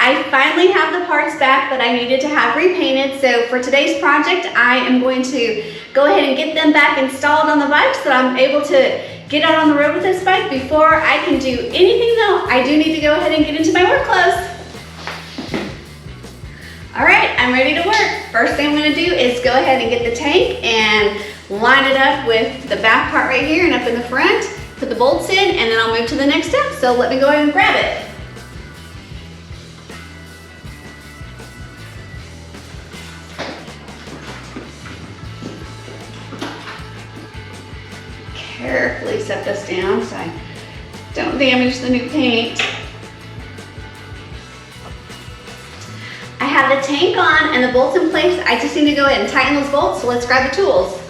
I finally have the parts back that I needed to have repainted. So for today's project, I am going to go ahead and get them back installed on the bike so that I'm able to get out on the road with this bike. Before I can do anything though, I do need to go ahead and get into my work clothes. All right, I'm ready to work. First thing I'm gonna do is go ahead and get the tank and line it up with the back part right here and up in the front, put the bolts in, and then I'll move to the next step. So let me go ahead and grab it. Carefully set this down so I don't damage the new paint. I have the tank on and the bolts in place. I just need to go ahead and tighten those bolts, so let's grab the tools.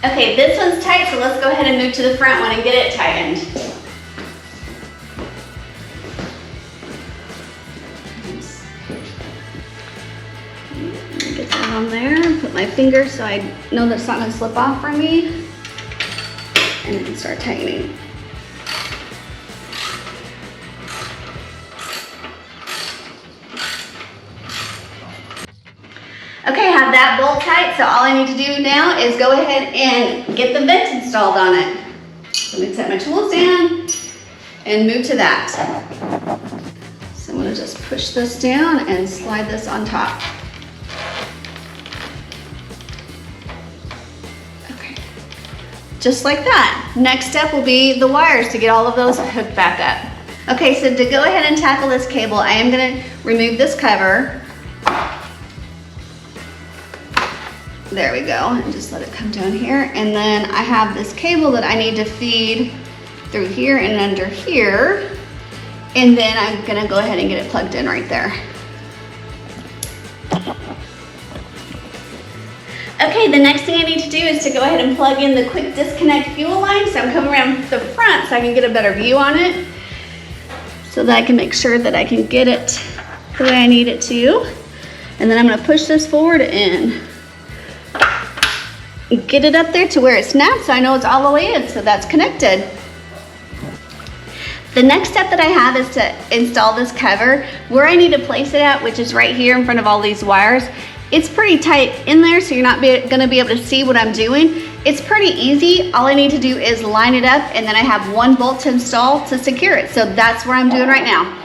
Okay, this one's tight, so let's go ahead and move to the front one and get it tightened. Get that on there, put my finger so I know that it's not gonna slip off from me, and then start tightening. Okay, I have that bolt tight, so all I need to do now is go ahead and get the vent installed on it. Let me set my tools down and move to that. So I'm gonna just push this down and slide this on top. Okay, just like that. Next step will be the wires to get all of those hooked back up. Okay, so to go ahead and tackle this cable, I am gonna remove this cover. There we go, and just let it come down here. And then I have this cable that I need to feed through here and under here. And then I'm gonna go ahead and get it plugged in right there. Okay, the next thing I need to do is to go ahead and plug in the quick disconnect fuel line. So I'm coming around the front so I can get a better view on it, so that I can make sure that I can get it the way I need it to. And then I'm gonna push this forward and get it up there to where it snaps so I know it's all the way in, so that's connected. The next step that I have is to install this cover. Where I need to place it at, which is right here in front of all these wires, it's pretty tight in there, so you're not gonna be able to see what I'm doing. It's pretty easy. All I need to do is line it up, and then I have one bolt to install to secure it. So that's what I'm doing right now.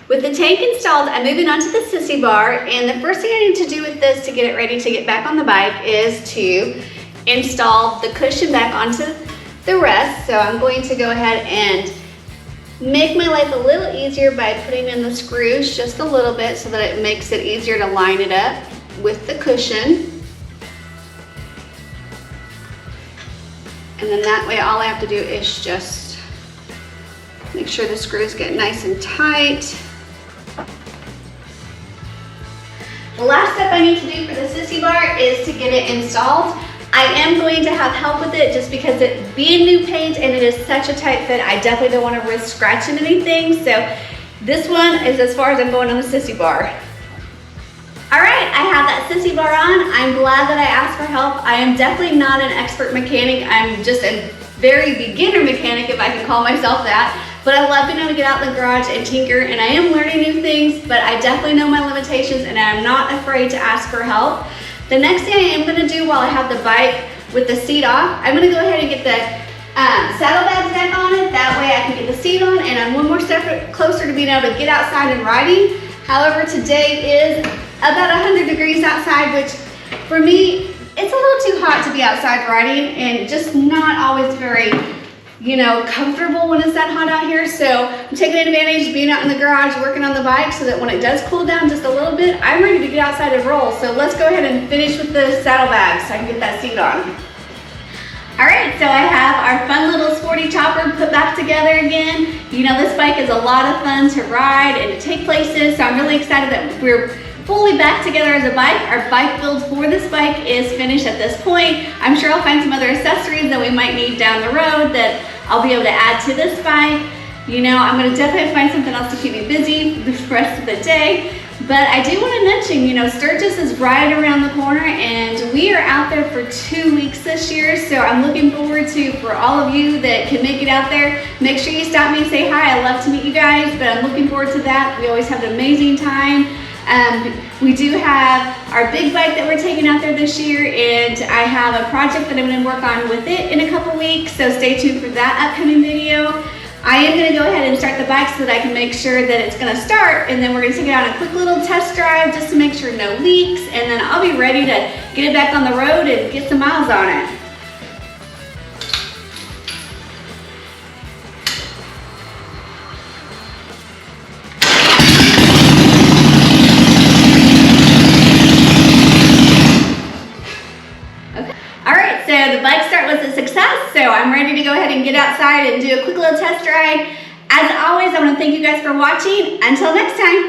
With the tank installed, I'm moving on to the sissy bar, and the first thing I need to do with this to get it ready to get back on the bike is to install the cushion back onto the rest. So I'm going to go ahead and make my life a little easier by putting in the screws just a little bit so that it makes it easier to line it up with the cushion. And then that way all I have to do is just make sure the screws get nice and tight. The last step I need to do for the sissy bar is to get it installed. I am going to have help with it just because it being new paint and it is such a tight fit, I definitely don't want to risk scratching anything. So this one is as far as I'm going on the sissy bar. All right, I have that sissy bar on. I'm glad that I asked for help. I am definitely not an expert mechanic. I'm just a very beginner mechanic, if I can call myself that. But I love being able to get out in the garage and tinker, and I am learning new things, but I definitely know my limitations and I'm not afraid to ask for help. The next thing I am gonna do while I have the bike with the seat off, I'm gonna go ahead and get the saddlebags back on it. That way I can get the seat on, and I'm one more step closer to being able to get outside and riding. However, today is about 100 degrees outside, which for me, it's a little too hot to be outside riding and just not always very, comfortable when it's that hot out here. So I'm taking advantage of being out in the garage, working on the bike so that when it does cool down just a little bit, I'm ready to get outside and roll. So let's go ahead and finish with the saddlebags so I can get that seat on. All right, so I have our fun little sporty chopper put back together again. This bike is a lot of fun to ride and to take places. So I'm really excited that we're fully back together as a bike. Our bike build for this bike is finished at this point. I'm sure I'll find some other accessories that we might need down the road that I'll be able to add to this bike. you know, I'm gonna definitely find something else to keep me busy the rest of the day. But I do want to mention, you know, Sturgis is right around the corner and we are out there for 2 weeks this year. So I'm looking forward to, for all of you that can make it out there, make sure you stop me and say hi. I love to meet you guys, but I'm looking forward to that. We always have an amazing time. We do have our big bike that we're taking out there this year, and I have a project that I'm going to work on with it in a couple weeks. So stay tuned for that upcoming video. I am going to go ahead and start the bike so that I can make sure that it's going to start, and then we're going to take it on a quick little test drive just to make sure no leaks, and then I'll be ready to get it back on the road and get some miles on it. So the bike start was a success, so I'm ready to go ahead and get outside and do a quick little test ride. As always, I want to thank you guys for watching. Until next time.